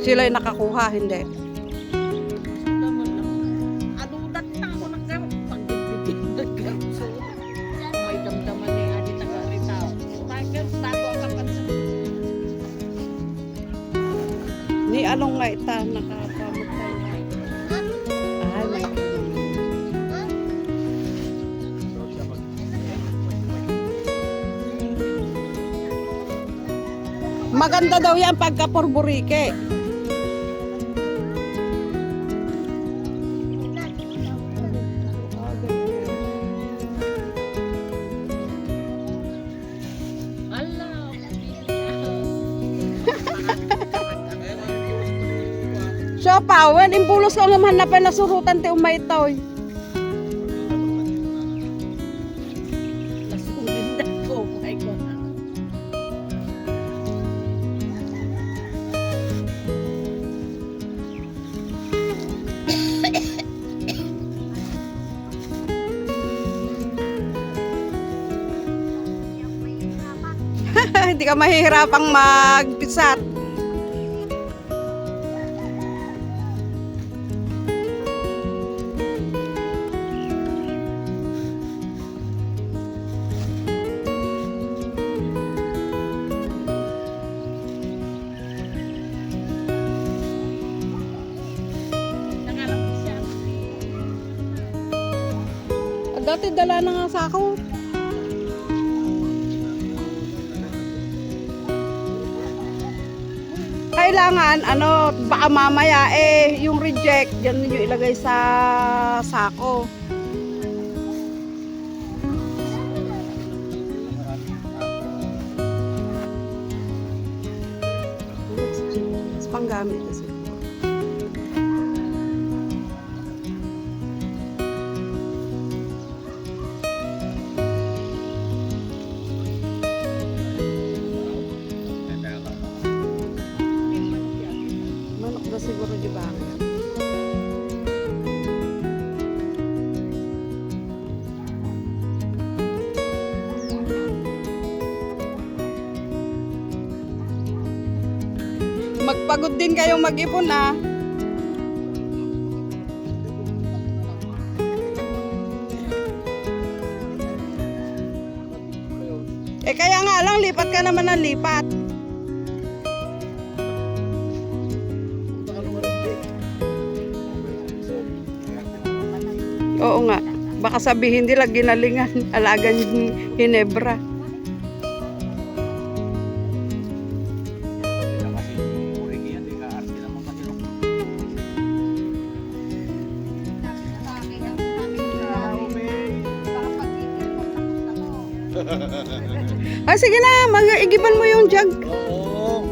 Sila'y nakakuha, hindi. Alulat na ako ng gamit. Pag-ibigin ng gamit. May damdaman na yung adi taga-rita. Bakit bago ang kapansin? Ni anong nga ita nakakamot tayo. Ay, may maganda daw yan pagka porborike. Ala. So, pawen, impulos ko naman na pinasurutan ti umay toy. Nasunin na ko. Oh my God. Hindi ka mahihirapang magpisat. Nangarap ko siya. Dati dala na nga sa ako. Kailangan, baka mamaya yung reject, dyan ninyo ilagay sa sako. Mas panggamit kasi. Manok na siguro di ba? Magpagod din kayong mag-ipon ah. Kaya nga lang, lipat ka naman ng lipat. Oo nga. Baka sabihin nila ginalingan, alagan Hinebra. Ah, sige na, mag-igiban mo yung jug. Oo.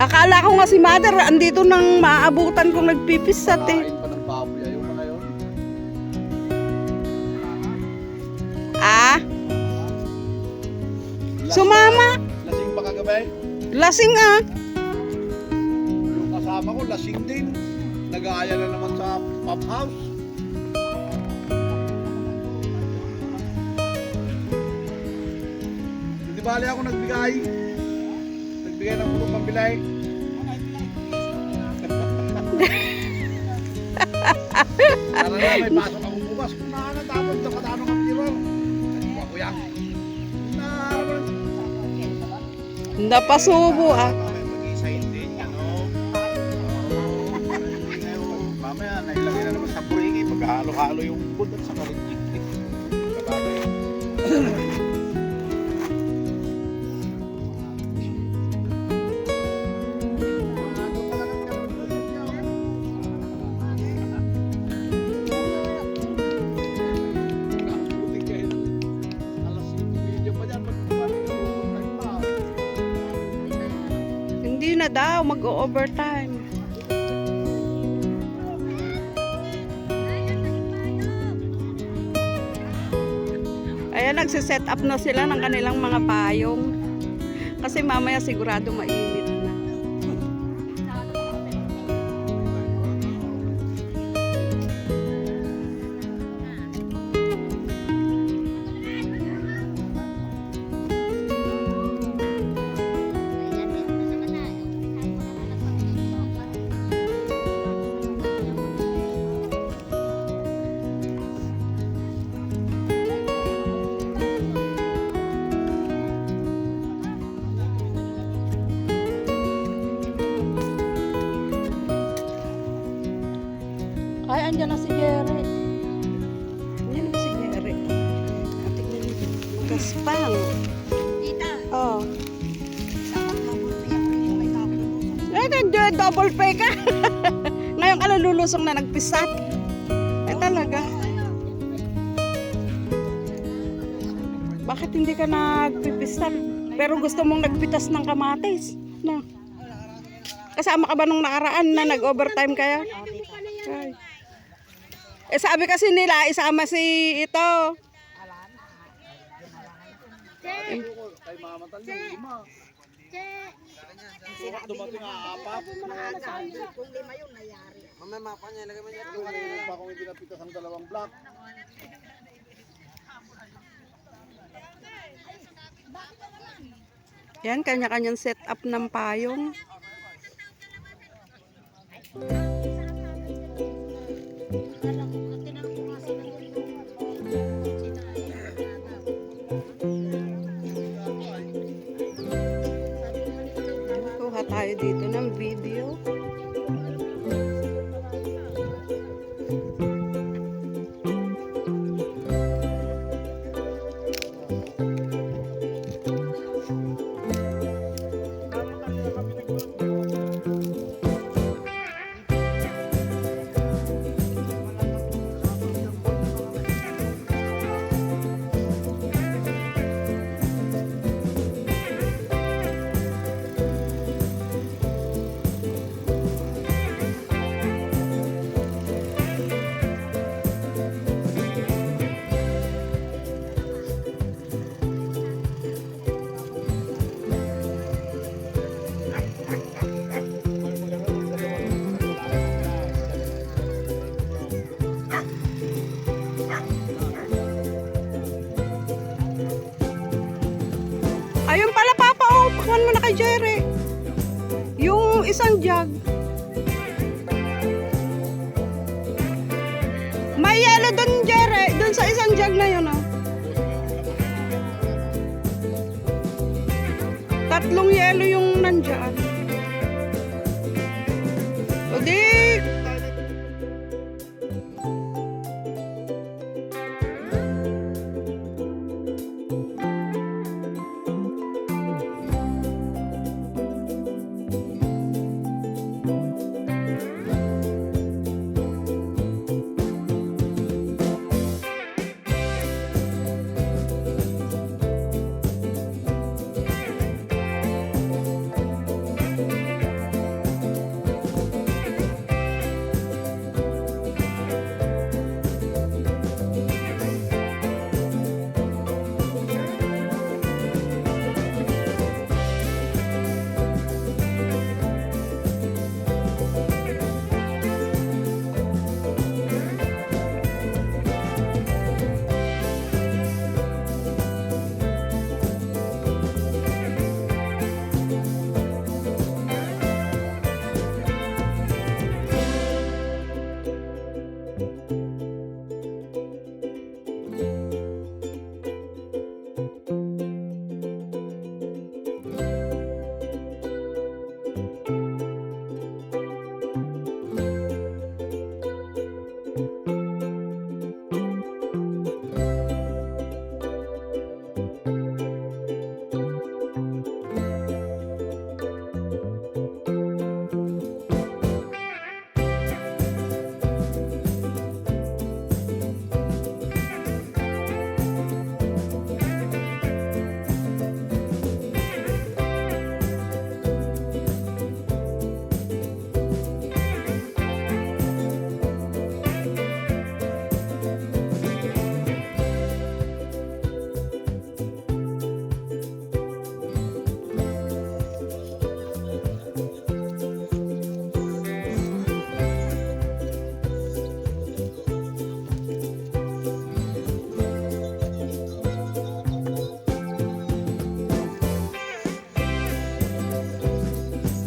Akala ko nga si Mother, andito nang maaabutan kung nagpipisat eh. Kain pa ng baboy. Ayaw na ngayon. Ah, sumama. Lasing pa kagabi. Lasing ah. Yung kasama ko, lasing din. Nag-aaya na naman sa pub house. Hindi bali ako nagbigay. Nagbigay ng pulong pambilay. Tara na, may pasok ako bukas. Kung nakakatapos, nakatanong ang tiro. Nagkuha ko yan. Napasubo ah. Mag-isa hindi, ano? Mamaya, nailagay na naman sa buriki. Pagkahalo-halo yung bud at saka rin. Hindi na daw, mag-overtime. Ayan, nagsiset up na sila ng kanilang mga payong. Kasi mamaya sigurado mainit na. andyan na si Jerry. Yan na si Jerry. Tingnan niyo. Magaspang. Tita, Oh. dapat mabulpiyak yung may kapulusong. Double pay ka. Ngayon ka lulusong na nagpisat. Talaga. Bakit hindi ka nagpipisat? Pero gusto mong nagpitas ng kamatis? No. Kasama ka ba nung nakaraan na nag-overtime kayo? Ay. Eh sabi kasi nila, isama si ito. Kay mama tayo, 5. Dumating ang 4. Kung 5 yun, nayari. Mamaya mapa niya, ilagay mo niya. Yung pa kung hindi napitas ang 2 block. Yan, kanya-kanyang setup ng payong. Kuha tayo dito ng video. Ayun pala, Papa, oh, pakuhan mo na kay Jerry. Yung isang jug. May yelo dun, Jerry. Dun sa isang jug na yun, oh. 3 yelo yung nandyan. O di...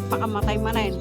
Pakamatay manin.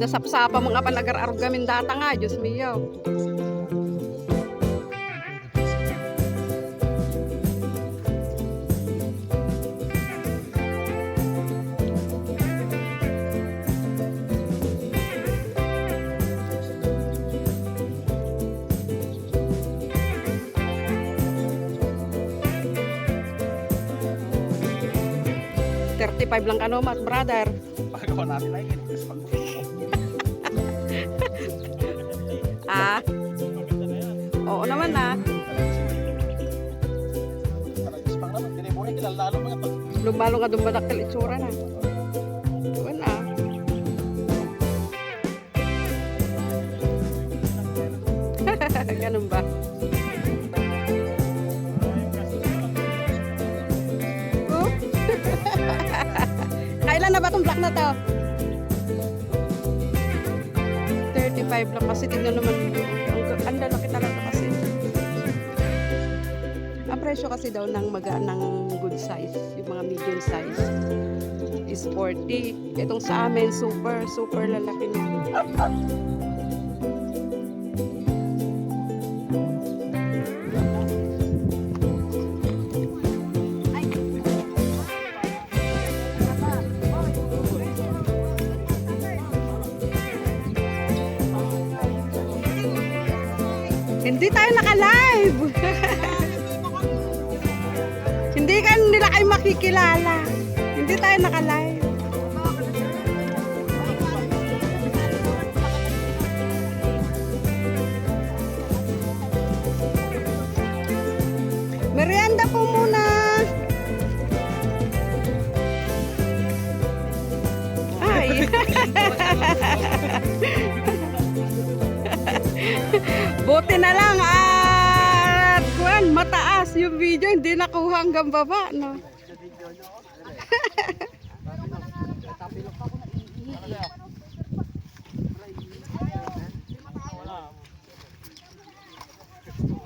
Nasapsapa mo nga pa nag-ararog gamin data nga, Diyos mio. $35 lang kano, mat brother. Pagawa natin lagi. Ah. Oo naman ah. Lumalo nga dumadak ka itsura na. Wala. Ganun ba? Oh. Kailan na ba itong black na to? 35 lang kasi tingnan naman ang lalaki talaga kasi. Ang presyo kasi daw ng ng good size, yung mga medium size is 40. Itong sa amin super lalaki na. Hindi tayo naka-live. Hindi ka nila kayo makikilala. Hindi tayo naka-live. Merienda po muna. Ay. Buti na lang at kuwan, mataas yung video, hindi nakuha hanggang baba, no?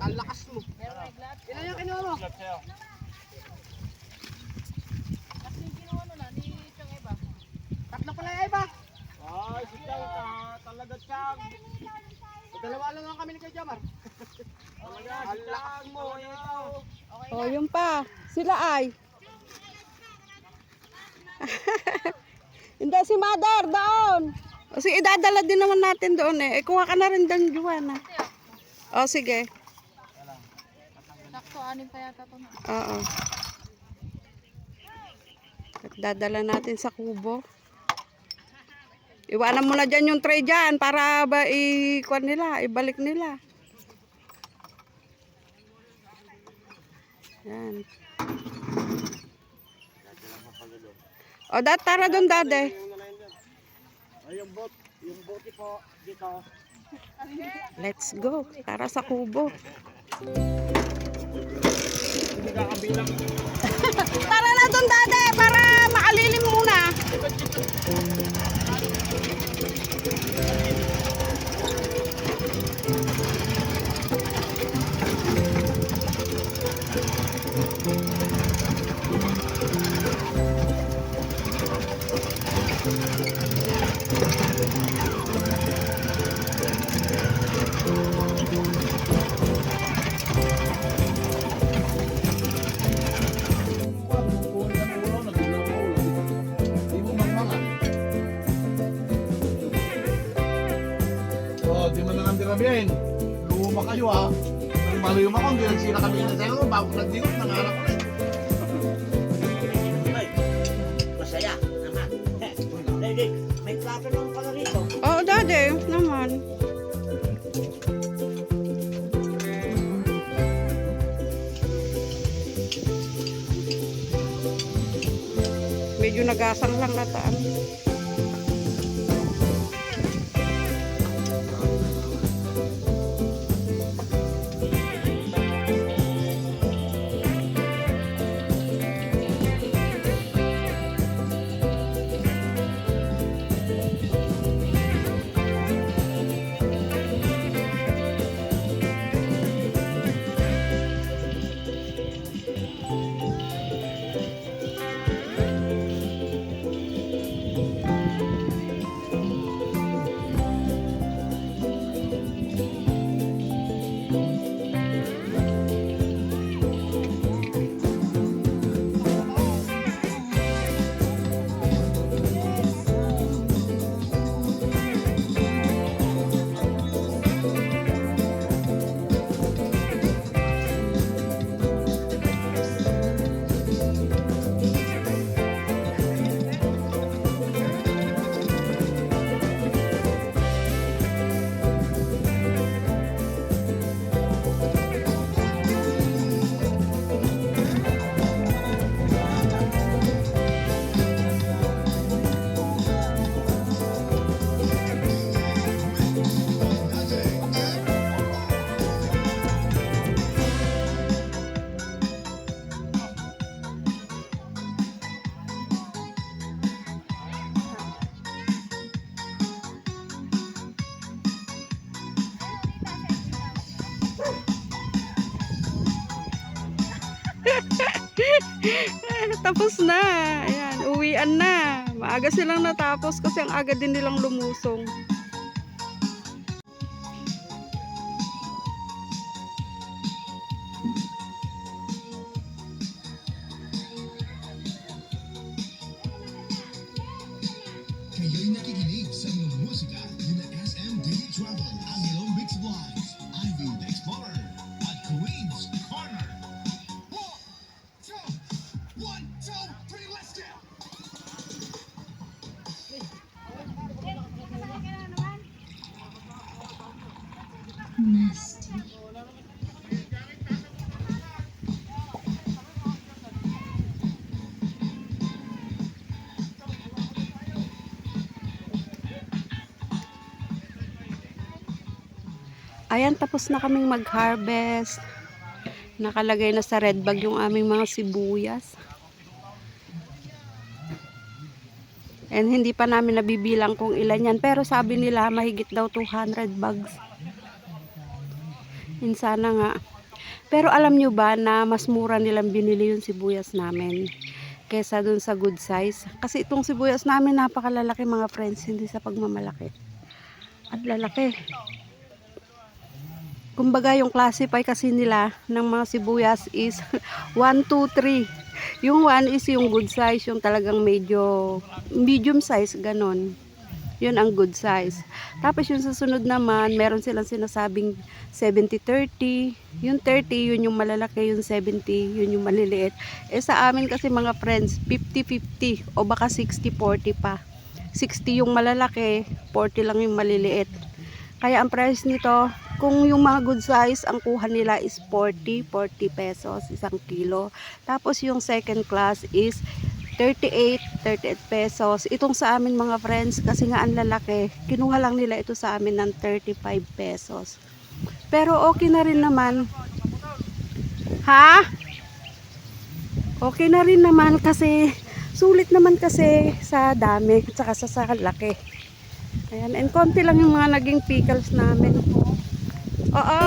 Ang lakas mo. Ilan yung kinuha mo? Tatlo pala yung iba. Ay, si Chang, talaga Chang. Dalawa lang kami ni Kuya Jamar. Ang lakas mo, ito. Oh, yun pa. Sila ay. Hindi, si Mother, doon. O sige, idadala din naman natin doon eh. Kuha ka na rin doon, Juana. O, sige. Sakto, anin pa yata ito. Oo. At dadala natin sa kubo. Iwanan mo na dyan yung tray dyan para ba i-kuan nila, ibalik nila. Yan. O, tara doon, dade. Ay, yung bote po dito. Let's go. Tara sa kubo. Hindi kakabilang. Tara na doon, dade, para makalilim muna. Di man na lang dirabihin. Luma kayo ha. Nagmaluyom ako, hindi nagsila kami na sa'yo. Bago nagdigot, nangarap ko rin. Ay, masaya naman. Dahil may plato naman pala rito. Oo, dade, naman. Medyo nagasang lang nataan. Tapos na. Ayan, uwian na. Maaga silang natapos kasi ang aga din nilang lumusong. Kayo'y nakikinig sa mga musika ni na SM Daily Travel, Angelo Mix Vlogs, Ivy the Explorer, at Queen's Corner. 1, 2, 3, let's go! Ayan, tapos na kaming mag-harvest. Nakalagay na sa red bag yung aming mga sibuyas. And hindi pa namin nabibilang kung ilan yan. Pero sabi nila mahigit daw 200 bags. Sana nga. Pero alam nyo ba na mas mura nilang binili yung sibuyas namin kesa dun sa good size? Kasi itong sibuyas namin napakalalaki mga friends. Hindi sa pagmamalaki. At lalaki. Kumbaga yung classify kasi nila ng mga sibuyas is 1, 2, 3. Yung 1 is yung good size, yung talagang medyo medium size, ganon. Yun ang good size. Tapos yung susunod naman, meron silang sinasabing 70-30. Yung 30, yun yung malalaki, yung 70, yun yung maliliit. Sa amin kasi mga friends, 50-50 o baka 60-40 pa. 60 yung malalaki, 40 lang yung maliliit. Kaya ang price nito, kung yung mga good size, ang kuha nila is 40 pesos, 1 kilo. Tapos yung second class is 38 pesos. Itong sa amin mga friends, kasi nga ang lalaki, kinuha lang nila ito sa amin ng 35 pesos. Pero okay na rin naman. Ha? Okay na rin naman kasi, sulit naman kasi sa dami, at saka sa laki. Ayan, and konti lang yung mga naging pickles namin. Oo.